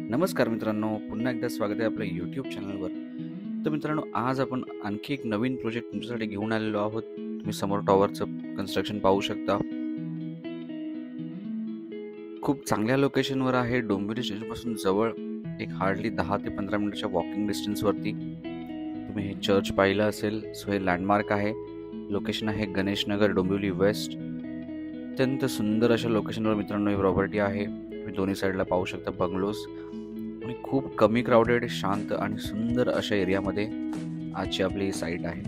नमस्कार मित्रांनो, पुन्हा एकदा स्वागत आहे आपल्या यूट्यूब चॅनलवर. तर मित्रांनो, आज आपण आणखी एक नवीन प्रोजेक्ट तुमच्यासाठी घेऊन आलेलो आहोत. तुम्ही समोर टॉवरचं कन्स्ट्रक्शन पाहू शकता. खूप चांगल्या लोकेशनवर आहे. डोंबिवली स्टेशनपासून जवळ एक हार्डली 10 ते 15 मिनिटाच्या वॉकिंग डिस्टन्सवरती. तुम्ही हे चर्च पाहिलं असेल. सो हे लँडमार्क आहे. लोकेशन आहे गणेशनगर, डोंबिवली वेस्ट. अत्यंत सुंदर अशा लोकेशनवर मित्रांनो ही प्रॉपर्टी आहे. तुम्ही दोन्ही साईडला पाहू शकता बंगलोज आणि खूप कमी क्राऊडेड, शांत आणि सुंदर अशा एरियामध्ये आजची आपली साईट आहे.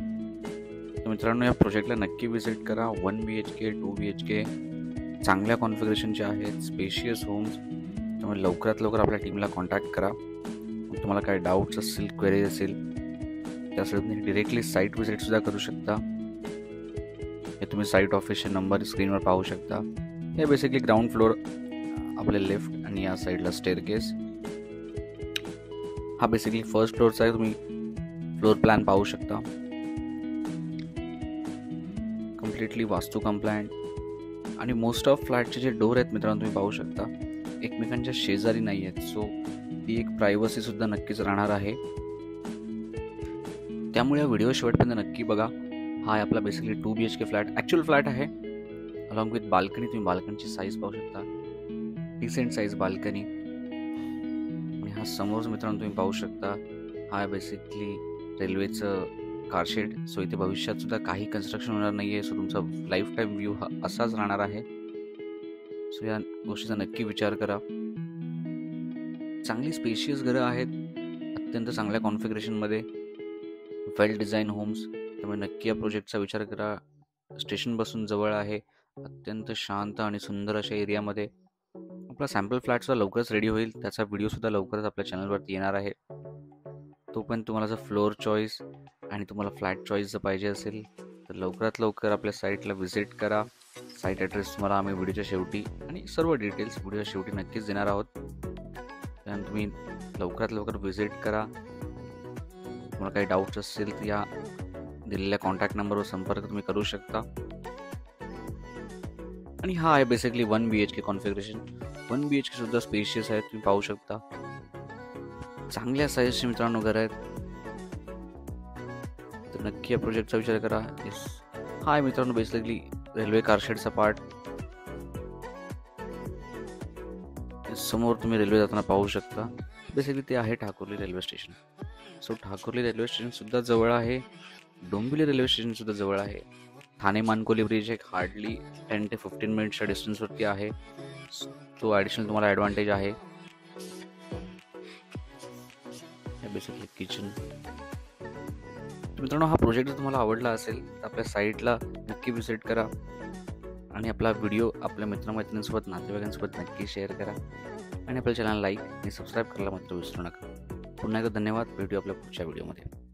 तर मित्रांनो, या प्रोजेक्टला नक्की व्हिजिट करा. 1 BHK 2 BHK चांगल्या कॉन्फिगरेशनचे आहेत, स्पेशियस होम्स. त्यामुळे लवकरात लवकर आपल्या टीमला कॉन्टॅक्ट करा. तुम्हाला काय डाऊट्स असतील, क्वेरी असेल, त्यासाठी तुम्ही डिरेक्टली साईट व्हिजिटसुद्धा करू शकता. हे तुम्ही साईट ऑफिसचे नंबर स्क्रीनवर पाहू शकता. हे बेसिकली ग्राउंड फ्लोअर आपले लेफ्ट आणि या साईडला स्टेअरकेस. हा बेसिकली फर्स्ट फ्लोअरचा आहे. तुम्ही फ्लोअर प्लॅन पाहू शकता. कम्प्लिटली वास्तू कंप्लायंट आणि मोस्ट ऑफ फ्लॅटचे जे डोर आहेत मित्रांनो तुम्ही पाहू शकता एकमेकांच्या शेजारी नाही आहेत. सो ती एक प्रायव्हसी सुद्धा नक्कीच राहणार आहे. त्यामुळे हा व्हिडिओ शेवटपर्यंत नक्की बघा. हा आहे आपला basically 2 BHK flat, actual flat आहे. Along with balcony. तुम्ही बाल्कनीची साईज पाहू शकता, डिसेंट साईज बाल्कनी. आणि हा समोर मित्रांनो तुम्ही पाहू शकता हा बेसिकली रेल्वेचं कारशेड. सो इथे भविष्यात सुद्धा काही कन्स्ट्रक्शन होणार नाही आहे. सो तुमचा लाईफ टाईम व्ह्यू हा असाच राहणार आहे. सो या गोष्टीचा नक्की विचार करा. चांगली स्पेशियस घरं आहेत, अत्यंत चांगल्या कॉन्फिगरेशनमध्ये, वेल डिझाईन होम्स. त्यामुळे नक्की या प्रोजेक्टचा विचार करा. स्टेशनपासून जवळ आहे, अत्यंत शांत आणि सुंदर अशा एरियामध्ये. आपला सॅम्पल फ्लॅटसुद्धा लवकरच रेडी होईल. त्याचा व्हिडिओसुद्धा लवकरच आपल्या चॅनलवरती येणार आहे. तोपर्यंत तुम्हाला जर फ्लोअर चॉईस आणि तुम्हाला फ्लॅट चॉईस जर पाहिजे असेल तर लवकरात लवकर आपल्या साईटला व्हिजिट करा. साईट ॲड्रेस तुम्हाला आम्ही व्हिडिओच्या शेवटी आणि सर्व डिटेल्स व्हिडिओच्या शेवटी नक्कीच देणार आहोत. त्यानंतर तुम्ही लवकरात लवकर व्हिजिट करा. तुम्हाला काही डाऊट्स असतील तर या दिलेल्या कॉन्टॅक्ट नंबरवर संपर्क तुम्ही करू शकता. आणि हा आहे बेसिकली 1 BHK कॉन्फिगरेशन. 1 BHK सुद्धा स्पेशियस आहे. तुम्ही पाहू शकता चांगल्या साईजचे मित्रांनो घर आहेत. तर नक्की या प्रोजेक्टचा विचार करा. हा आहे मित्रांनो बेसिकली रेल्वे कारशेडचा पार्ट. समोर तुम्ही रेल्वे जाताना पाहू शकता. बेसिकली ते आहे Thakurli railway station. So Thakurli railway station सुद्धा जवळ आहे. डोंबिवली रेल्वे स्टेशन सुद्धा जवळ आहे. ठाणे मानकोली ब्रिज एक हार्डली 10 ते 15 मिनिट्सच्या डिस्टन्सवरती आहे. तो ॲडिशनल तुम्हाला ॲडव्हान्टेज आहे. Basically kitchen. मित्रांनो, हा प्रोजेक्ट जर तुम्हाला आवडला असेल तर आपल्या साईटला नक्की व्हिजिट करा आणि आपला व्हिडिओ आपल्या मित्रमैत्रिणींसोबत, नातेवाईकांसोबत नक्की शेअर करा आणि आपल्या चॅनल लाईक आणि सबस्क्राईब करायला मात्र विसरू नका. पुन्हा एकदा धन्यवाद. भेटूया आपल्या पुढच्या व्हिडिओमध्ये.